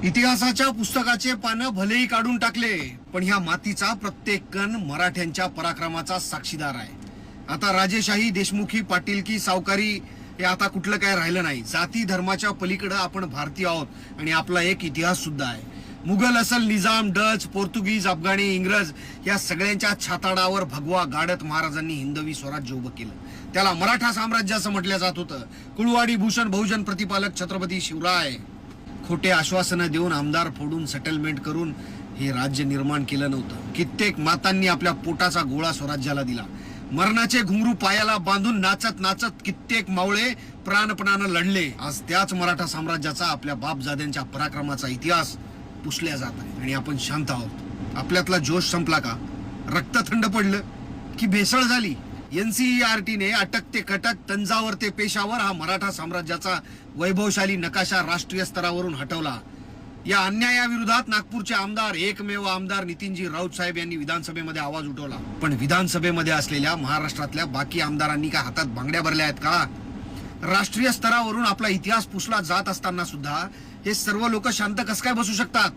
इतिहासाच्या पुस्तकाचे पानं भलेही काढून टाकले, पण ह्या मातीचा प्रत्येक कण मराठ्यांच्या पराक्रमाचा साक्षीदार आहे. आता राजेशाही, देशमुखी, पाटीलकी, सावकारी हे आता कुठलं काय राहिलं नाही. जाती धर्माच्या पलीकडे आपण भारतीय आहोत आणि आपला एक इतिहास सुद्धा आहे. मुघल असल, निजाम, डच, पोर्तुगीज, अफगाणी, इंग्रज या सगळ्यांच्या छाताडावर भगवा गाडत महाराजांनी हिंदवी स्वराज्य उभं केलं. त्याला मराठा साम्राज्य असं म्हटलं जात होतं. कुळवाडी भूषण बहुजन प्रतिपालक छत्रपती शिवराय खोटे आश्वासनं देऊन, आमदार फोडून, सेटलमेंट करून हे राज्य निर्माण केलं नव्हतं. कित्येक मातांनी आपल्या पोटाचा गोळा स्वराज्याला दिला. मरणाचे घुंगरू पायाला बांधून नाचत नाचत कित्येक मावळे प्राणपणानं लढले. आज त्याच मराठा साम्राज्याचा, आपल्या बापजाद्यांच्या पराक्रमाचा इतिहास पुसल्या जात आहे आणि आपण शांत आहोत. आपल्यातला जोश संपला का? रक्त थंड पडलं की भेसळ झाली? NCERTने अटक ते कटक, तंजावर ते पेशावर हा मराठा साम्राज्याचा वैभवशाली नकाशा राष्ट्रीय स्तरावरून हटवला. या अन्यायाविरोधात नागपूरचे आमदार, एकमेव आमदार नितीनजी राऊत साहेब यांनी विधानसभेमध्ये आवाज उठवला. पण विधानसभेमध्ये असलेल्या महाराष्ट्रातल्या बाकी आमदारांनी काय हातात बांगड्या भरल्या आहेत का? राष्ट्रीय स्तरावरून आपला इतिहास पुसला जात असताना सुद्धा हे सर्व लोक शांत कस काय बसू शकतात?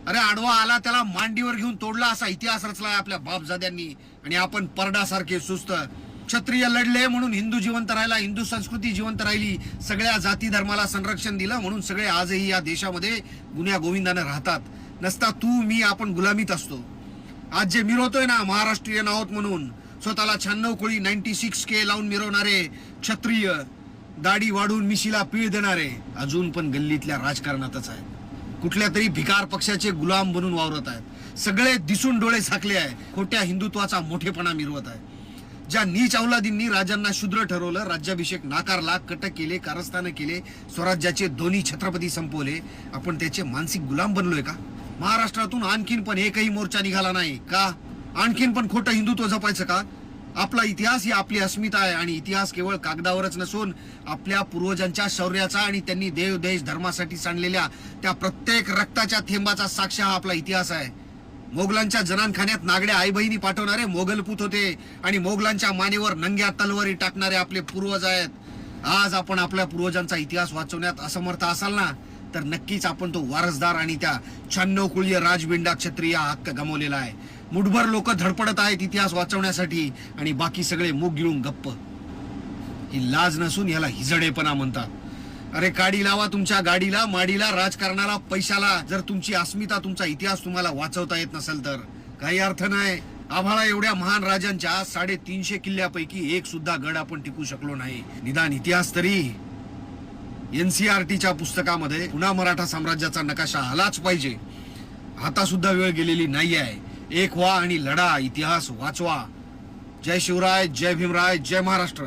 अरे, आडवा आला त्याला मांडीवर घेऊन तोडला असा इतिहास रचलाय आपल्या बापजाद्यांनी आणि आपण परडासारखे सुस्त. क्षत्रिय लढले म्हणून हिंदू जिवंत राहिला, हिंदू संस्कृती जिवंत राहिली, सगळ्या जाती धर्माला संरक्षण दिलं म्हणून सगळे आजही या देशामध्ये गुन्ह्या गोविंदाने राहतात. नसता तू मी आपण गुलामीत असतो. आज जे मिरवतोय ना महाराष्ट्रीयन आहोत म्हणून, स्वतःला 96 कोळी 96K लावून मिरवणारे क्षत्रिय, दाढी वाढून मिशीला पीळ देणारे अजून पण गल्लीतल्या राजकारणातच आहेत. कुठल्या तरी भिकार पक्षाचे गुलाम बनून वावरत आहेत. सगळे दिसून डोळे झाकले आहे. खोट्या हिंदुत्वाचा मोठेपणा मिरवत आहे. ज्या नीच अवलादींनी राजांना शूद्र ठरवलं, राज्याभिषेक नाकारला, कटक केले, कारस्थानं केले, स्वराज्याचे दोन्ही छत्रपती संपवले, आपण त्याचे मानसिक गुलाम बनलोय का? महाराष्ट्रातून आणखीन पण एकही मोर्चा निघाला नाही का? आणखीन पण खोटं हिंदुत्व जपायचं का? आपला इतिहास ही आपली अस्मिता आहे आणि इतिहास केवळ कागदावरच नसून आपल्या पूर्वजांच्या शौर्याचा आणि त्यांनी देव देश धर्मासाठी सांडलेल्या त्या प्रत्येक रक्ताच्या थेंबाचा साक्ष हा आपला इतिहास आहे. मोगलांच्या जनानखान्यात नागड्या आई बहिणी पाठवणारे मोगलपूत होते आणि मोगलांच्या मानेवर नंग्या तलवारी टाकणारे आपले पूर्वज आहेत. आज आपण आपल्या पूर्वजांचा इतिहास वाचवण्यात असमर्थ असाल ना, तर नक्कीच आपण तो वारसदार आणि त्या 96 कुळीय राजबिंडा क्षत्रिय हक्क गमावलेला आहे. मुठभर लोक धडपडत आहेत इतिहास वाचवण्यासाठी आणि बाकी सगळे मुग गिळून गप्प. ही लाज नसून याला हिजडेपणा म्हणतात. अरे, काडी लावा तुमच्या गाडीला, माडीला, राजकारणाला, पैशाला. जर तुमची अस्मिता, तुमचा इतिहास तुम्हाला वाचवता येत नसेल तर काही अर्थ नाही. आभाळा एवढ्या महान राजांच्या 350 किल्ल्यापैकी एक सुद्धा गड आपण टिकू शकलो नाही. निदान इतिहास तरी. NCERTच्या पुस्तकामध्ये पुन्हा मराठा साम्राज्याचा नकाशा आलाच पाहिजे. आता सुद्धा वेळ गेलेली नाही आहे. एक व्हा आणि लढा, इतिहास वाचवा. जय शिवराय, जय भीमराय, जय महाराष्ट्र.